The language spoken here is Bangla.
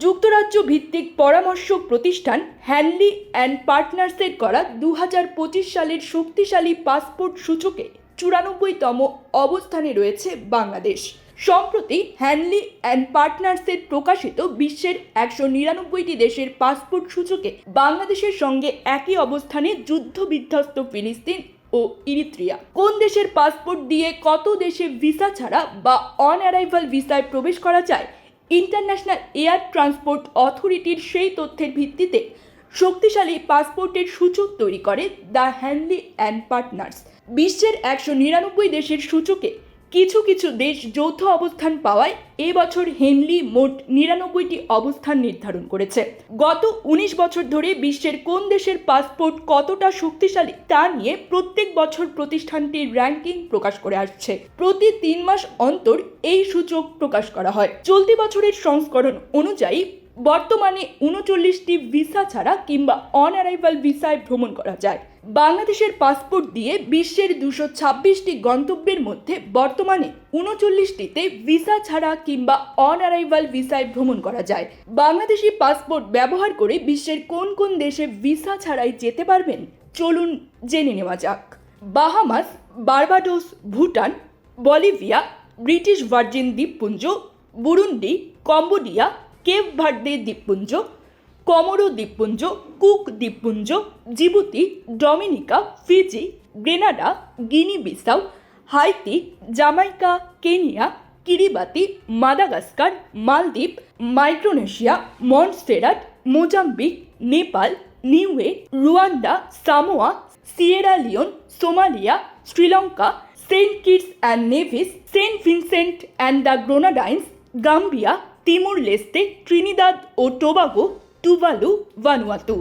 যুক্তরাজ্য ভিত্তিক পরামর্শক প্রতিষ্ঠান হ্যানলি অ্যান্ড পার্টনার্সের করা 2025 সালের শক্তিশালী পাসপোর্ট সূচকে 94তম অবস্থানে রয়েছে বাংলাদেশ। সম্প্রতি হ্যানলি অ্যান্ড পার্টনার্সের প্রকাশিত বিশ্বের 199টি দেশের পাসপোর্ট সূচকে বাংলাদেশের সঙ্গে একই অবস্থানে যুদ্ধবিধ্বস্ত ফিলিস্তিন ও ইরিত্রিয়া। কোন দেশের পাসপোর্ট দিয়ে কত দেশে ভিসা ছাড়া বা অন অ্যারাইভাল ভিসায় প্রবেশ করা যায়, ইন্টারন্যাশনাল এয়ার ট্রান্সপোর্ট অথরিটির সেই তথ্যের ভিত্তিতে শক্তিশালী পাসপোর্টের সূচক তৈরি করে দ্য হ্যানলি অ্যান্ড পার্টনার্স। বিশ্বের 199 দেশের সূচকে কিছু কিছু দেশ যৌথ অবস্থান পাওয়ায় এবছর হেনলি মোট 99টি অবস্থান নির্ধারণ করেছে। গত 19 বছর ধরে বিশ্বের কোন দেশের পাসপোর্ট কতটা শক্তিশালী তা নিয়ে প্রত্যেক বছর প্রতিষ্ঠানটির র্যাঙ্কিং প্রকাশ করে আসছে। প্রতি 3 মাস অন্তর এই সূচক প্রকাশ করা হয়। চলতি বছরের সংস্করণ অনুযায়ী বর্তমানে 39টি ভিসা ছাড়া কিংবা অন অ্যারাইভাল ভিসায় ভ্রমণ করা যায়। বাংলাদেশের পাসপোর্ট দিয়ে বিশ্বের 226টি গন্তব্যের মধ্যে বর্তমানে 39টিতে ভিসা ছাড়া কিংবা অন অ্যারাইভাল ভিসায় ভ্রমণ করা যায়। বাংলাদেশি পাসপোর্ট ব্যবহার করে বিশ্বের কোন কোন দেশে ভিসা ছাড়াই যেতে পারবেন, চলুন জেনে নেওয়া যাক। Bahamas, Barbados, Bhutan, Bolivia, British Virgin দ্বীপপুঞ্জ, বুরুন্ডি, কম্বোডিয়া, কেপ ভার্দে দ্বীপপুঞ্জ, কমোরো দ্বীপপুঞ্জ, কুক দ্বীপপুঞ্জ, Djibouti, Dominica, Fiji, Grenada, Guinea Bissau, Haiti, Jamaica, Kenya, Kiribati, Madagascar, Maldives, Micronesia, Montserrat, Mozambique, Nepal, Niue, Rwanda, Samoa, Sierra Leone, Somalia, Sri Lanka, Saint Kitts and Nevis, Saint Vincent and the Grenadines, Gambia, Timor Leste, Trinidad ও টোবাগো, টুভালু, ভানুয়াতু।